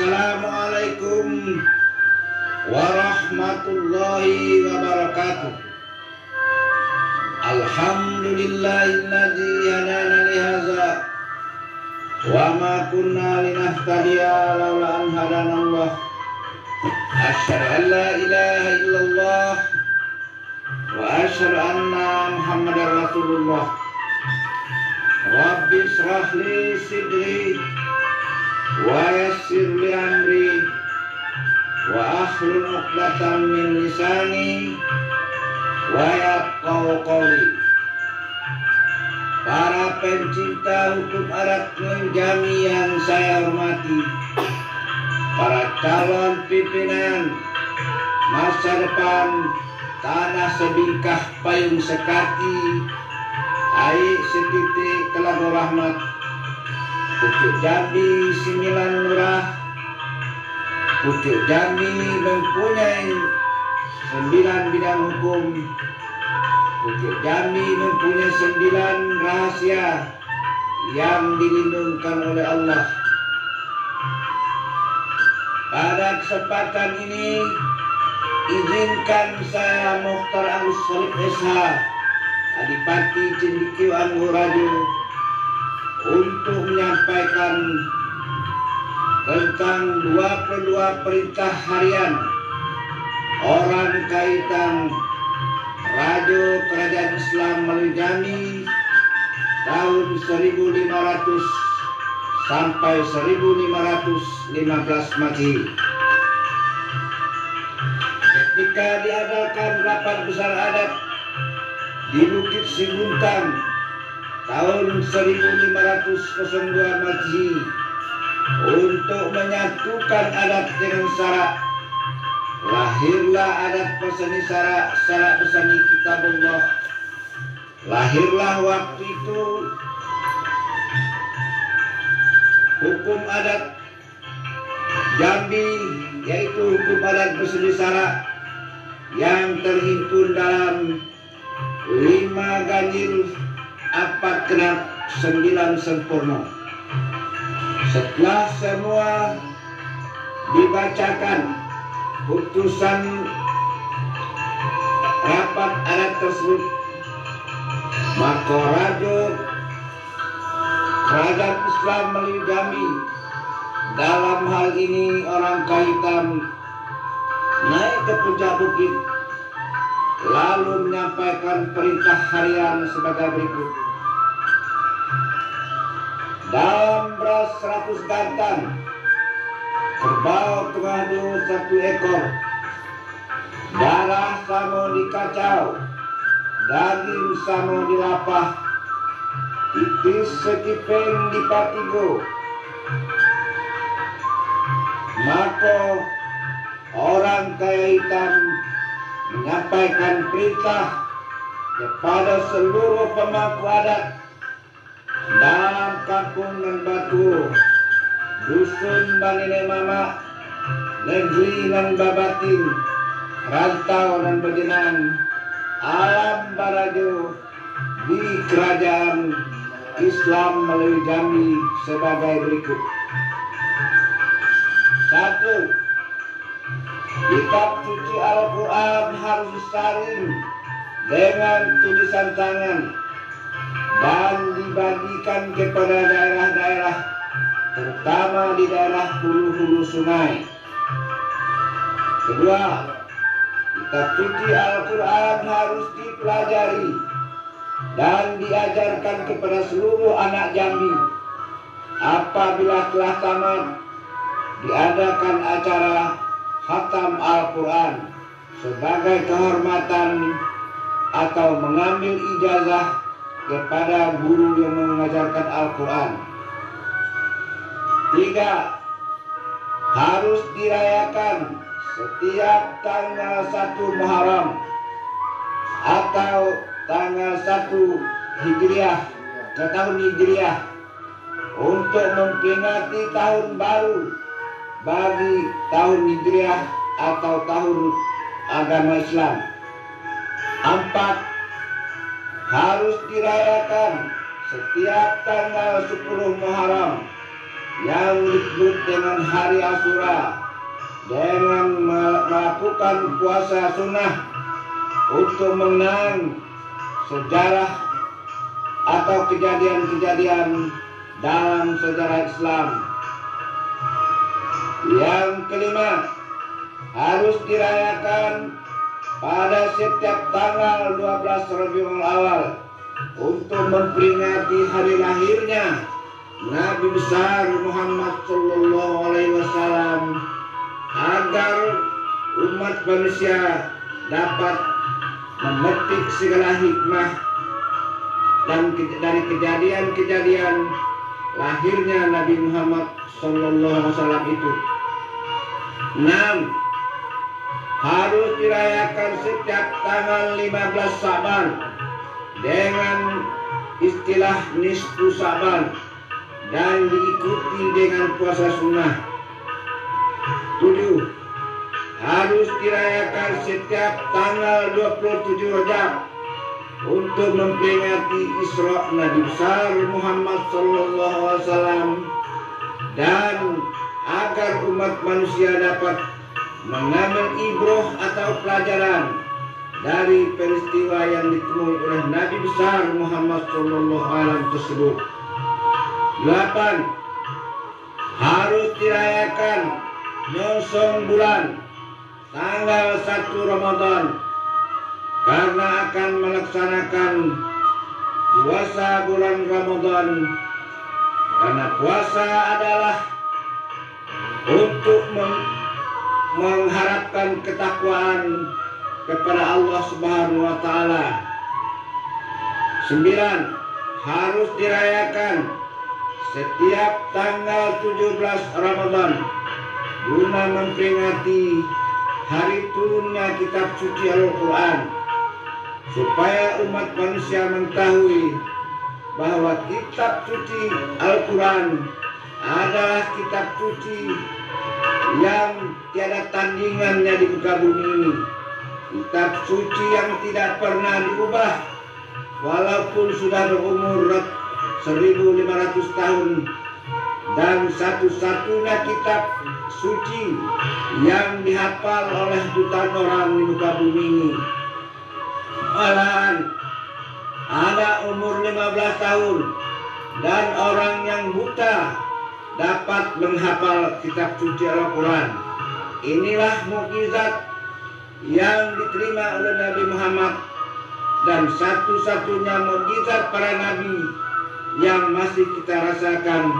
Assalamualaikum warahmatullahi wabarakatuh. Alhamdulillahilladzi hadana li hadza wa ma kunna linahtadiya laula an hadanallah. Asyhadu an la ilaha illallah wa asyhadu anna Muhammadar Rasulullah. Rabbi shrah li sidri wa yassir li amri wa ahlul 'uqdatam min lisani wa yafqahu qawli. Para pencinta hukum adat menjami yang saya hormati, para calon pimpinan masa depan tanah sebingkah payung sekati ai setitik telaga rahmat Pucuk Jambi Similan Nurah. Pucuk Jambi mempunyai 9 bidang hukum. Pucuk Jambi mempunyai 9 rahasia yang dilindungkan oleh Allah. Pada kesempatan ini izinkan saya Mokhtar Agus Solid SH Adipati Cendikiu Anggoraju untuk menyampaikan tentang 22 perintah harian orang kaitan Rajo Kerajaan Islam Melinjami tahun 1500 sampai 1515 Masehi. Ketika diadakan rapat besar adat di Bukit Siguntang tahun 1502 Masehi untuk menyatukan adat dengan syarak, lahirlah adat pesani syarak pesani kitabullah. Lahirlah waktu itu hukum adat Jambi, yaitu hukum adat pesani syarak yang terhimpun dalam 5 ganjil, 4 genap, 9 sempurna. Setelah semua dibacakan putusan rapat adat tersebut, maka Rajo Kerajaan Islam Melinjami, dalam hal ini orang Kaitan, naik ke puncak bukit lalu menyampaikan perintah harian sebagai berikut. Dalam beras 100 gantan, kerbau pengadu 1 ekor, darah samo dikacau, daging samo dilapah, tipis sekipeng dipatigo. Maka orang kaya hitam menyampaikan perintah kepada seluruh pemangku adat dalam kampung nan batu, dusun Banine Mama, negeri nan babatin, rantau nan bejenang, alam barajo di Kerajaan Islam Melinjami sebagai berikut. 1. Kitab suci Al-Quran harus disaring dengan tulisan tangan dan dibagikan kepada daerah-daerah, terutama di daerah hulu-hulu sungai. 2. Kitab suci Al-Quran harus dipelajari dan diajarkan kepada seluruh anak Jambi. Apabila telah tamat, diadakan acara khatam Al-Quran sebagai kehormatan atau mengambil ijazah kepada guru yang mengajarkan Al-Quran. 3. Harus dirayakan setiap tanggal 1 Muharram atau tanggal 1 Hijriah ke tahun Hijriah untuk memperingati tahun baru bagi tahun Hijriah atau tahun agama Islam. 4. Harus dirayakan setiap tanggal 10 Muharram yang disebut dengan hari Asyura dengan melakukan puasa sunnah untuk mengenang sejarah atau kejadian-kejadian dalam sejarah Islam. Yang kelima, harus dirayakan pada setiap tanggal 12 Rabiul Awal untuk memperingati hari lahirnya Nabi besar Muhammad Sallallahu Alaihi Wasallam, agar umat manusia dapat memetik segala hikmah dan dari kejadian-kejadian lahirnya Nabi Muhammad Sallallahu Alaihi Wasallam itu. 6. Harus dirayakan setiap tanggal 15 Sa'ban dengan istilah nisfu Sa'ban dan diikuti dengan puasa sunnah. 7. Harus dirayakan setiap tanggal 27 Rajab untuk memperingati Isra Nabi besar Muhammad Sallallahu Alaihi Wasallam dan agar umat manusia dapat mengambil ibrah atau pelajaran dari peristiwa yang ditemui oleh Nabi besar Muhammad Sallallahu Alaihi Wasallam tersebut. 8. Harus dirayakan nyongsong bulan tanggal 1 Ramadan karena akan melaksanakan puasa bulan Ramadan, karena puasa adalah untuk mengharapkan ketakwaan kepada Allah Subhanahu wa Ta'ala. 9. Harus dirayakan setiap tanggal 17 Ramadan guna memperingati hari turunnya kitab suci Al-Quran, supaya umat manusia mengetahui bahwa kitab suci Al-Quran adalah kitab suci yang tiada tandingannya di muka bumi ini. Kitab suci yang tidak pernah diubah walaupun sudah berumur 1500 tahun, dan satu-satunya kitab suci yang dihafal oleh jutaan orang di muka bumi ini. Malahan ada umur 15 tahun dan orang yang buta dapat menghafal kitab suci Al-Quran. Inilah mukjizat yang diterima oleh Nabi Muhammad dan satu-satunya mukjizat para nabi yang masih kita rasakan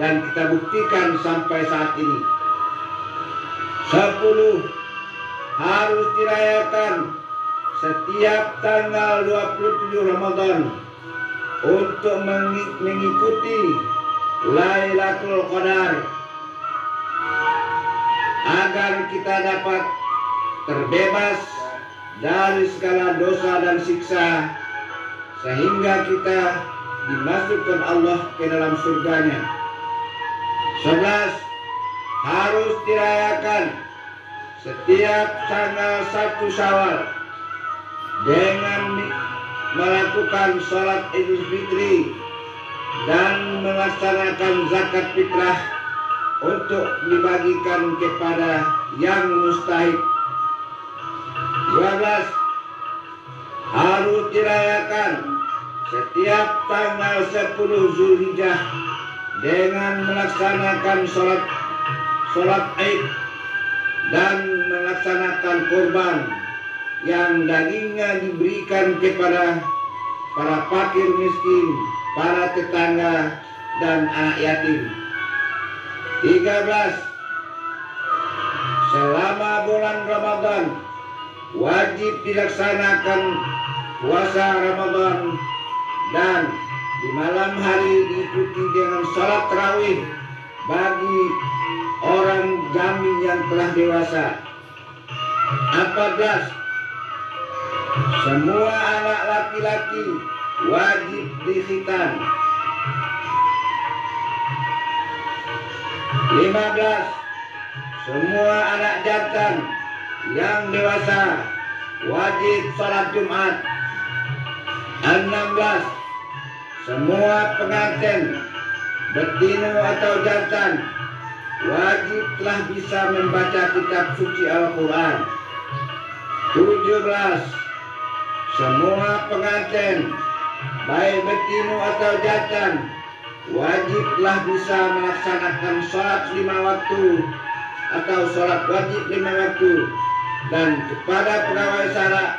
dan kita buktikan sampai saat ini. 10. Harus dirayakan setiap tanggal 27 Ramadan untuk mengikuti Lailatul Qadar, agar kita dapat terbebas dari segala dosa dan siksa, sehingga kita dimasukkan Allah ke dalam surganya. 11. Harus dirayakan setiap tanggal 1 Syawal dengan melakukan sholat Idul Fitri dan melaksanakan zakat fitrah untuk dibagikan kepada yang mustahik. 12. Harus dirayakan setiap tanggal 10 Zulhijjah dengan melaksanakan sholat Id dan melaksanakan kurban yang dagingnya diberikan kepada para fakir miskin, para tetangga, dan anak yatim. 13. Selama bulan Ramadan wajib dilaksanakan puasa Ramadan, dan di malam hari diikuti dengan sholat tarawih bagi orang jami yang telah dewasa. 14. Semua anak laki-laki wajib dikhitan. 15. Semua anak jantan yang dewasa wajib sholat Jumat. 16. Semua pengantin betina atau jantan wajib telah bisa membaca kitab suci Al-Quran. 17. Semua pengantin baik betina atau jantan wajib telah bisa melaksanakan sholat 5 waktu atau sholat wajib 5 waktu, dan kepada pegawai syarak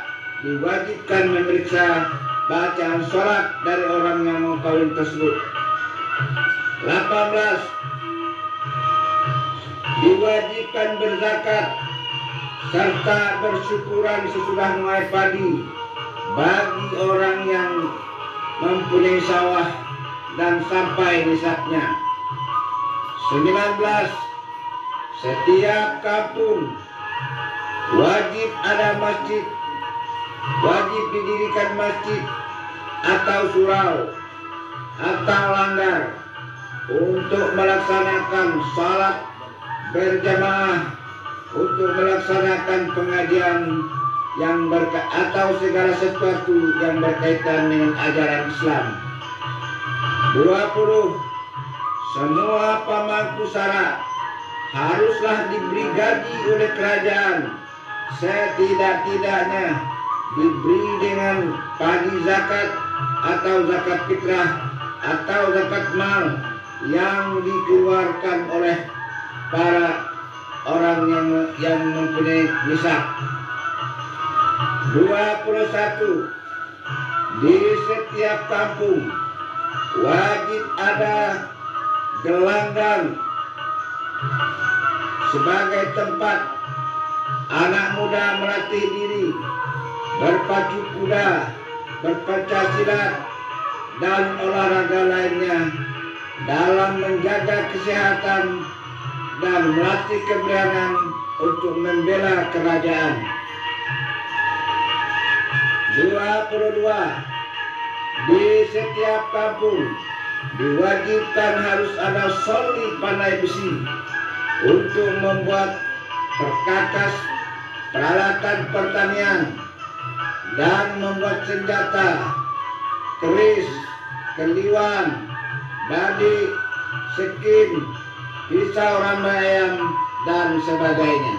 diwajibkan memeriksa bacaan sholat dari orang yang mau kawin tersebut. 18. Diwajibkan berzakat serta bersyukuran sesudah menuai padi bagi orang yang mempunyai sawah dan sampai nisabnya. 19. Setiap kampung wajib ada masjid, wajib didirikan masjid atau surau atau langgar untuk melaksanakan salat berjamaah, untuk melaksanakan pengajian yang atau segala sesuatu yang berkaitan dengan ajaran Islam. 20. Semua pemangku syarak haruslah diberi gaji oleh kerajaan, setidak-tidaknya diberi dengan pagi zakat atau zakat fitrah atau zakat mal yang dikeluarkan oleh para orang yang mempunyai nisab. 21. Di setiap kampung wajib ada gelanggang sebagai tempat anak muda melatih diri, berpacu kuda, berpencaksilat, dan olahraga lainnya dalam menjaga kesehatan dan melatih keberanian untuk membela kerajaan. 22. Di setiap kampung diwajibkan harus ada soli pandai besi untuk membuat perkakas, peralatan pertanian, dan membuat senjata, keris, keliwan, badik, sekin, pisau rambai ayam, dan sebagainya.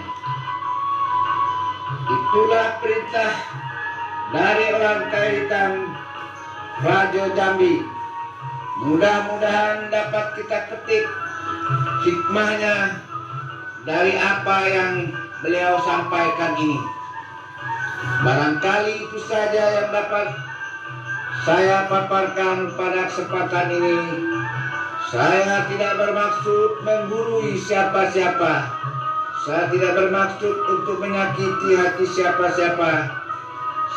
Itulah perintah dari orang kaya hitam Raja Jambi. Mudah-mudahan dapat kita petik hikmahnya dari apa yang beliau sampaikan ini. Barangkali itu saja yang dapat saya paparkan pada kesempatan ini. Saya tidak bermaksud menggurui siapa-siapa. Saya tidak bermaksud untuk menyakiti hati siapa-siapa.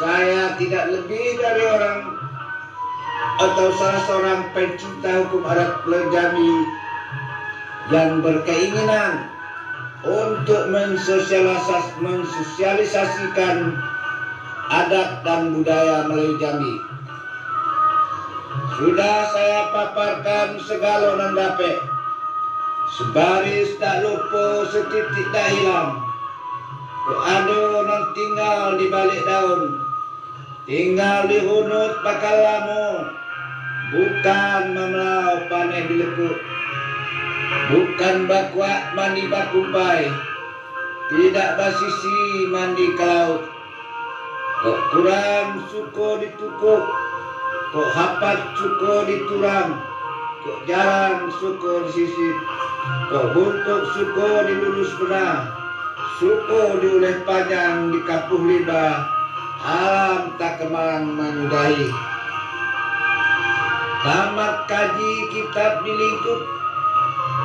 Saya tidak lebih dari orang atau salah seorang pencinta hukum adat Pulau Jambi yang berkeinginan untuk mensosialisasikan adat dan budaya Melayu Jambi. Sudah saya paparkan segala nandape, sebaris tak lupa, setitik tak hilang. Ado nang tinggal di balik daun, tinggal di hunut bakal lamo, bukan memelau panen di lekuk, bukan bakuak mandi bakumpai, tidak basisi mandi ke laut. Kok kurang suko ditukuk, kok hapat suko diturang, kok jarang suko disisip, kok buntuk suko dilulus benah, suko diuleh panjang di kapuh limbah, alam tak kemang menyudahi. Tamat kaji kitab dilingkup,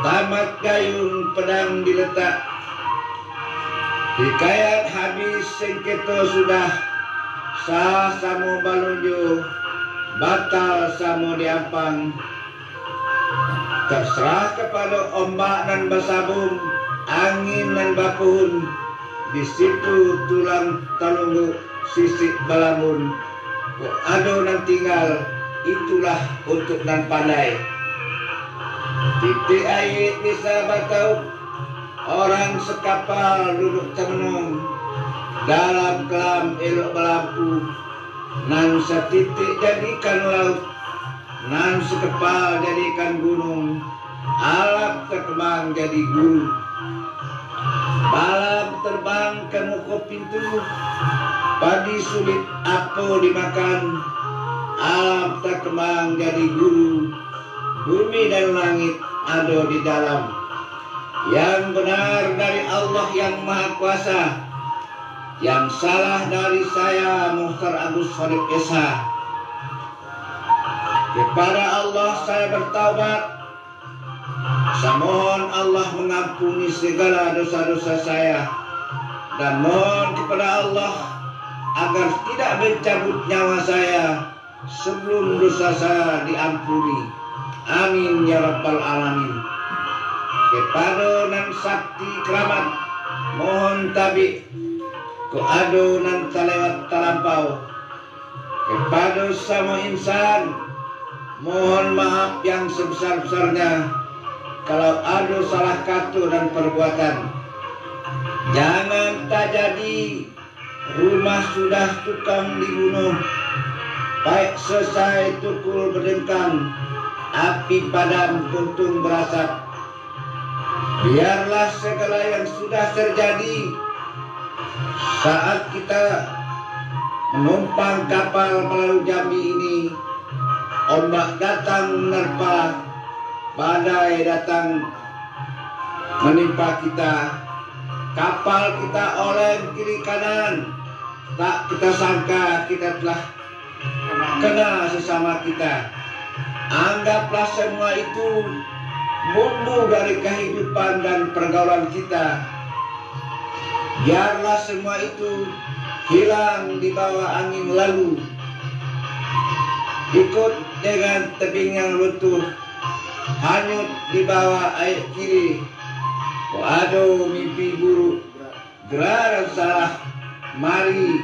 tamat gayung pedang diletak, hikayat habis sengketo sudah, sah samo balunjo, batal samo diampang. Terserah kepada ombak dan basabung, angin dan bapuhun, di situ tulang talunggu sisik balamun. Kok ado nan tinggal, itulah untuk nan pandai. Titik air bisa batau, orang sekapal duduk tenung, dalam kelam elok belampu, nan setitik jadikan laut, nan sekepal jadikan gunung, alap terkembang jadi guru. Balap terbang ke muka pintu, padi sulit apa dimakan, alap terkembang jadi guru. Bumi dan langit ada di dalam. Yang benar dari Allah yang Maha Kuasa, yang salah dari saya Mukhtar Agus Khalid Esa. Kepada Allah saya bertaubat. Saya mohon Allah mengampuni segala dosa-dosa saya, dan mohon kepada Allah agar tidak mencabut nyawa saya sebelum dosa saya diampuni. Amin ya rabbal alamin. Kepada nan sakti keramat mohon tabi ku ado nan talewat talampau. Kepada sama insan mohon maaf yang sebesar-besarnya kalau ada salah kata dan perbuatan. Jangan tak jadi rumah sudah tukang dibunuh, baik selesai tukul berdengkang, api padam puntung berasap. Biarlah segala yang sudah terjadi saat kita menumpang kapal melalui Jambi ini, ombak datang menerpa, badai datang menimpa kita, kapal kita oleng kiri kanan, tak kita sangka kita telah kena sesama kita. Anggaplah semua itu bumbu dari kehidupan dan pergaulan kita. Biarlah semua itu hilang di bawah angin lalu, ikut dengan tebing yang runtuh, hanyut di bawah air kiri. Waduh mimpi buruk, geraran salah, mari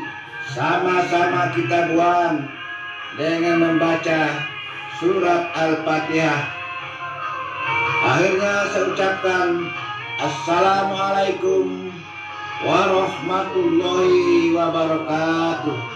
sama-sama kita buang dengan membaca surat Al-Fatihah. Akhirnya saya ucapkan Assalamualaikum warahmatullahi wabarakatuh.